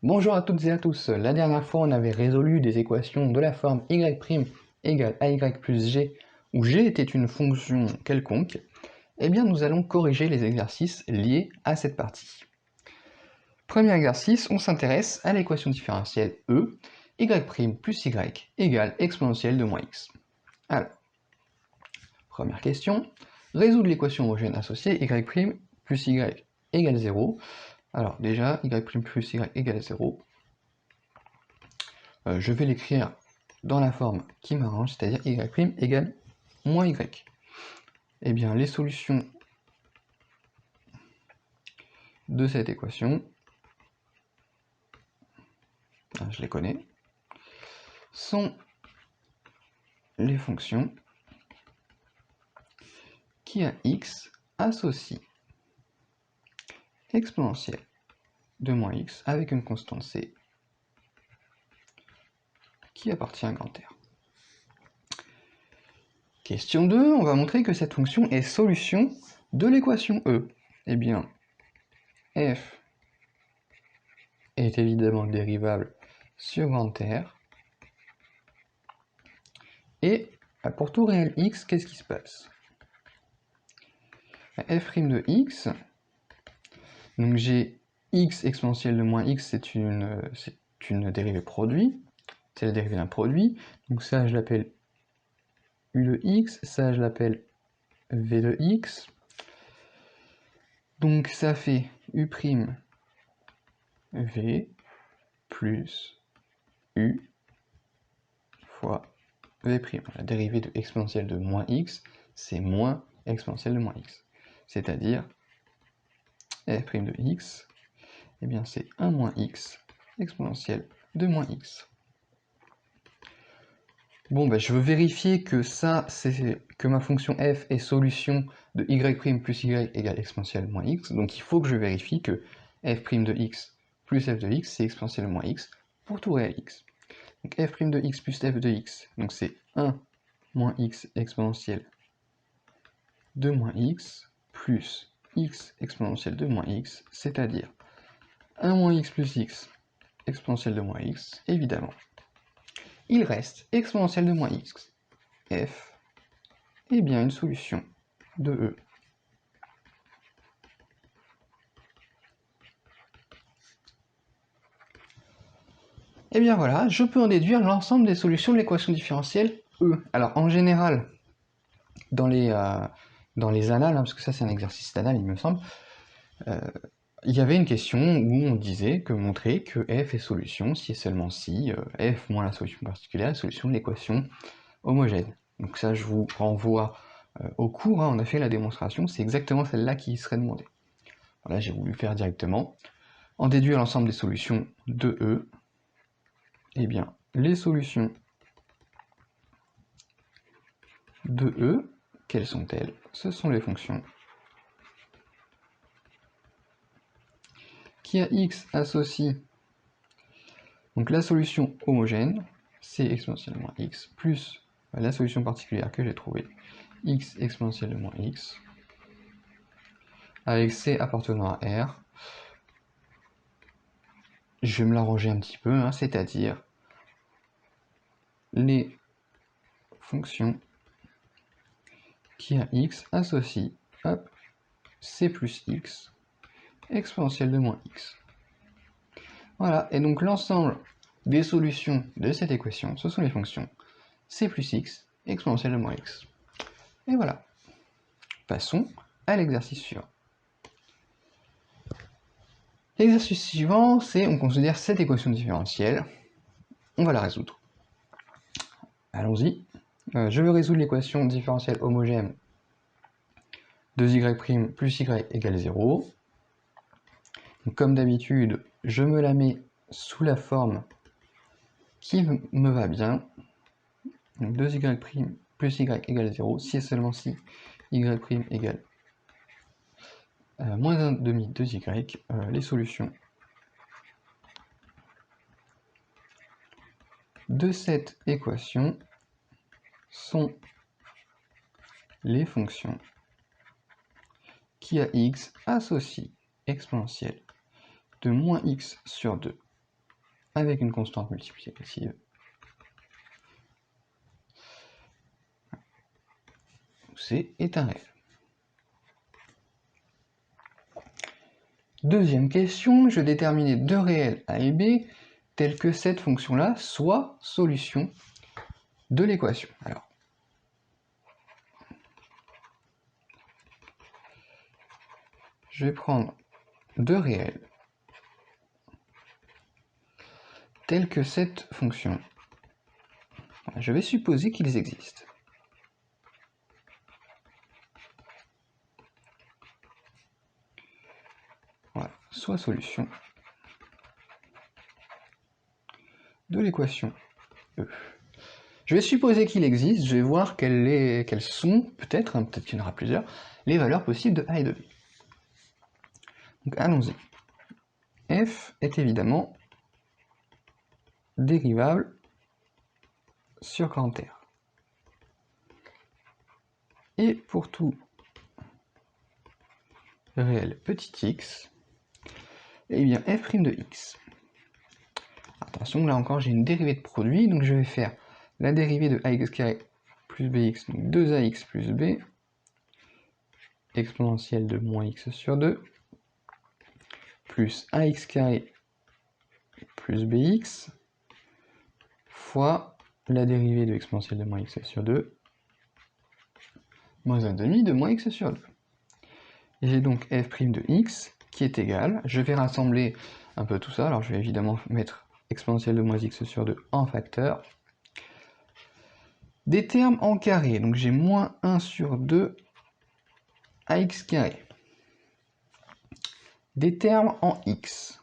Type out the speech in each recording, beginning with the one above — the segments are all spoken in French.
Bonjour à toutes et à tous. La dernière fois, on avait résolu des équations de la forme y' égale ay plus g, où g était une fonction quelconque. Eh bien, nous allons corriger les exercices liés à cette partie. Premier exercice, on s'intéresse à l'équation différentielle e, y' plus y égale exponentielle de moins x. Alors, première question, résoudre l'équation homogène associée y' plus y égale 0. Alors déjà, y' plus y égale 0. Je vais l'écrire dans la forme qui m'arrange, c'est-à-dire y' égale moins y. Eh bien, les solutions de cette équation, je les connais, sont les fonctions qui à x associent exponentielle de moins x avec une constante c qui appartient à grand R. Question 2, on va montrer que cette fonction est solution de l'équation e. Eh bien, f est évidemment dérivable sur grand R. Et pour tout réel x, qu'est-ce qui se passe? F' de x, donc j'ai x exponentielle de moins x, c'est une dérivée produit, c'est la dérivée d'un produit, donc ça je l'appelle u de x, ça je l'appelle v de x, donc ça fait u' v plus u fois v'. La dérivée de exponentielle de moins x, c'est moins exponentielle de moins x, c'est-à-dire f' de x, eh bien c'est 1 moins x exponentielle de moins x. Bon, je veux vérifier que que ma fonction f est solution de y' plus y égale exponentielle de moins x, donc il faut que je vérifie que f' de x plus f de x, c'est exponentielle de moins x pour tout réel x. Donc f' de x plus f de x, donc c'est 1 moins x exponentielle de moins x plus x exponentielle de moins x, c'est-à-dire 1 moins x plus x exponentielle de moins x, évidemment. Il reste exponentielle de moins x. F est bien une solution de E. Et bien voilà, je peux en déduire l'ensemble des solutions de l'équation différentielle E. Alors en général, dans les annales, parce que ça c'est un exercice d'annales il me semble, il y avait une question où on disait que montrer que f est solution si et seulement si f moins la solution particulière est solution de l'équation homogène. Donc ça je vous renvoie au cours, on a fait la démonstration, c'est exactement celle-là qui serait demandée. Là j'ai voulu faire directement. En déduire l'ensemble des solutions de E, eh bien les solutions de E, quelles sont-elles? Ce sont les fonctions qui à x associe donc la solution homogène, c exponentielle de moins x, plus la solution particulière que j'ai trouvée, x exponentielle de moins x, avec c appartenant à R. Je vais me l'arranger un petit peu, c'est-à-dire les fonctions qui à x associent c plus x exponentielle de moins x. Voilà, et donc l'ensemble des solutions de cette équation, ce sont les fonctions c plus x exponentielle de moins x. Et voilà. Passons à l'exercice suivant. L'exercice suivant, c'est on considère cette équation différentielle. On va la résoudre. Allons-y. Je veux résoudre l'équation différentielle homogène de y' plus y égale 0. Donc, comme d'habitude, je me la mets sous la forme qui me va bien. Donc 2y' plus y égale 0, si et seulement si y' égale moins 1/2 2y, les solutions de cette équation sont les fonctions qui à x associent exponentielle de moins x sur 2 avec une constante multiplicative. C est un réel. Deuxième question, je déterminais deux réels A et B tels que cette fonction-là soit solution de l'équation. Alors, je vais prendre deux réels tels que cette fonction. Je vais supposer qu'ils existent. Voilà, soit solution de l'équation E. Je vais supposer qu'il existe, je vais voir quelles sont, peut-être qu'il y en aura plusieurs, les valeurs possibles de A et de B. Donc allons-y. F est évidemment dérivable sur grand R. Et pour tout réel petit x, eh bien f' de x. Attention, là encore j'ai une dérivée de produit, donc je vais faire la dérivée de ax carré plus bx, donc 2ax plus b, exponentielle de moins x sur 2, plus ax carré plus bx, fois la dérivée de exponentielle de moins x sur 2, moins 1,5 de moins x sur 2. Et j'ai donc f' de x qui est égal, je vais rassembler un peu tout ça, alors je vais évidemment mettre exponentielle de moins x sur 2 en facteur. Des termes en carré, donc j'ai moins 1 sur 2 ax carré. Des termes en x.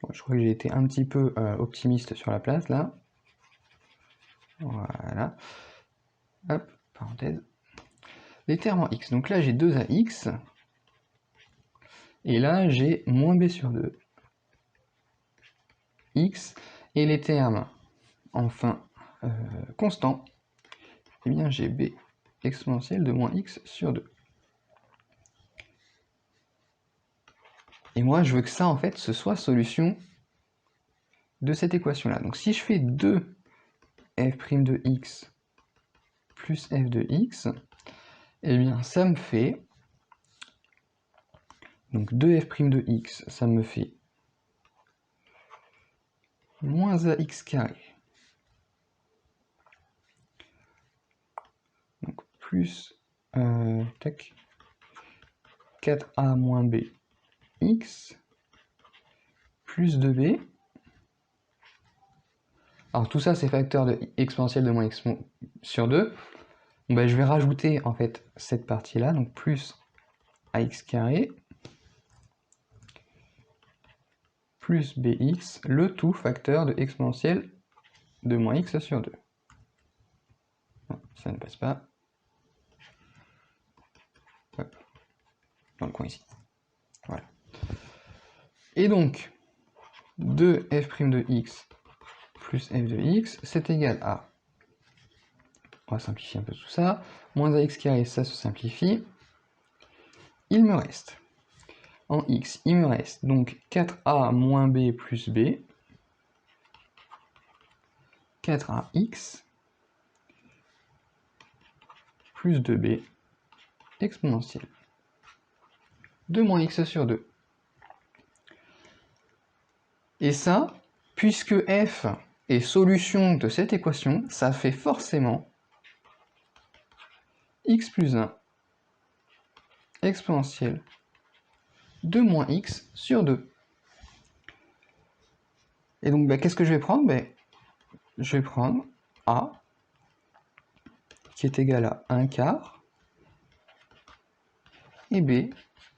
Bon, je crois que j'ai été un petit peu optimiste sur la place là. Voilà. Hop, parenthèse. Des termes en x, donc là j'ai 2ax. Et là j'ai moins b sur 2 x. Et les termes enfin constants, eh bien j'ai b exponentielle de moins x sur 2. Et moi je veux que ça en fait ce soit solution de cette équation là. Donc si je fais 2 f' de x plus f de x, eh bien ça me fait, donc 2f' de x, ça me fait moins ax carré, donc plus 4a moins b x plus 2b. Alors tout ça c'est facteur de exponentielle de moins x sur 2. Donc, ben, je vais rajouter en fait cette partie là, donc plus ax carré plus bx, le tout facteur de exponentielle de moins x sur 2. Non, ça ne passe pas. Hop. Dans le coin ici. Voilà. Et donc, 2f' de x plus f de x, c'est égal à, on va simplifier un peu tout ça, moins ax carré, ça se simplifie. Il me reste, en x, il me reste donc 4a moins b plus b, 4ax, plus 2b, exponentielle de moins x sur 2. Et ça, puisque f est solution de cette équation, ça fait forcément x plus 1 exponentielle de moins x sur 2. Et donc, qu'est-ce que je vais prendre? Je vais prendre a qui est égal à 1 quart et b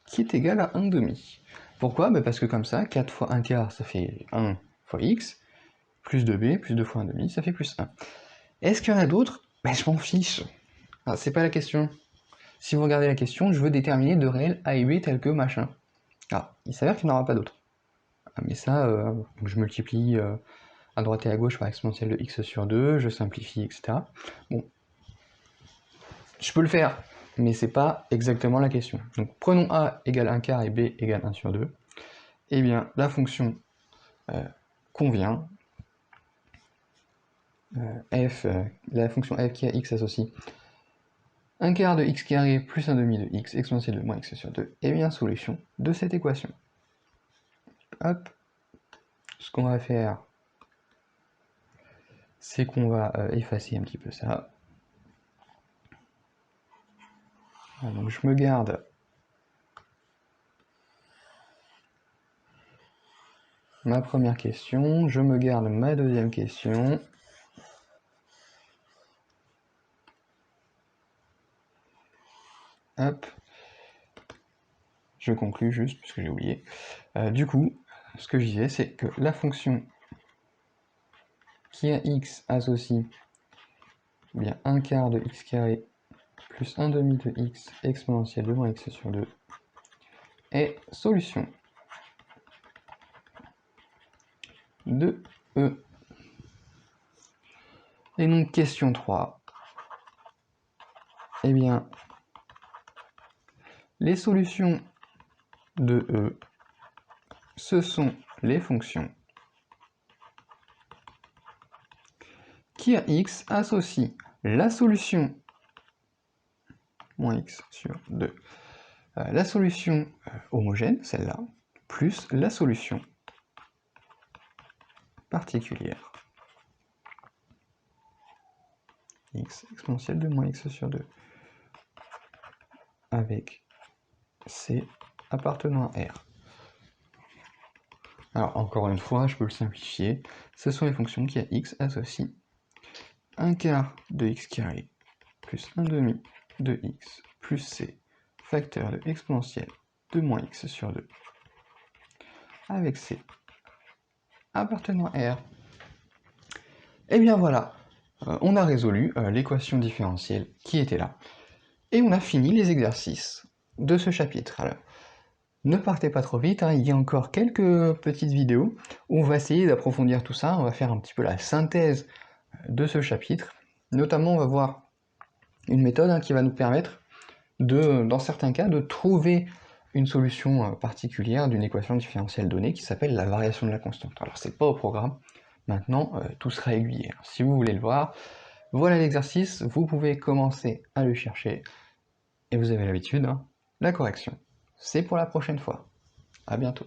qui est égal à 1 demi. Pourquoi? Parce que comme ça, 4 fois 1 quart, ça fait 1 fois x, plus 2b, plus 2 fois 1 demi, ça fait plus 1. Est-ce qu'il y en a d'autres? Je m'en fiche. Ah, c'est pas la question. Si vous regardez la question, je veux déterminer deux réels a et b tels que machin. Alors, il s'avère qu'il n'y en aura pas d'autres. Mais ça, je multiplie à droite et à gauche par exponentielle de x sur 2, je simplifie, etc. Bon, je peux le faire, mais c'est pas exactement la question. Donc prenons a égale 1 quart et b égale 1 sur 2. Eh bien, la fonction convient. La fonction f qui a x associe 1/4 de x carré plus 1/2 de x exponentielle de moins x sur 2 est bien solution de cette équation. Hop, ce qu'on va faire, c'est qu'on va effacer un petit peu ça. Voilà, donc je me garde ma première question, je me garde ma deuxième question. Hop, je conclus juste, puisque j'ai oublié. Du coup, ce que je disais, c'est que la fonction qui a x associe bien 1/4 de x carré plus 1/2 de x exponentielle de moins x sur 2 est solution de E. Et donc question 3, eh bien, les solutions de E, ce sont les fonctions qui à x associe la solution moins x sur 2, la solution homogène, celle-là, plus la solution particulière, x exponentielle de moins x sur 2, avec c appartenant à R. Alors, encore une fois, je peux le simplifier, ce sont les fonctions qui à x associent 1/4 de x carré plus 1/2 de x plus c facteur de exponentielle de moins x sur 2 avec c appartenant à R. Et bien voilà, on a résolu l'équation différentielle qui était là. Et on a fini les exercices de ce chapitre. Alors, ne partez pas trop vite, hein, il y a encore quelques petites vidéos où on va essayer d'approfondir tout ça, on va faire un petit peu la synthèse de ce chapitre. Notamment, on va voir une méthode qui va nous permettre de, dans certains cas, de trouver une solution particulière d'une équation différentielle donnée qui s'appelle la variation de la constante. Alors c'est pas au programme, maintenant tout sera aiguillé. Si vous voulez le voir, voilà l'exercice, vous pouvez commencer à le chercher, et vous avez l'habitude, hein, la correction, c'est pour la prochaine fois. À bientôt.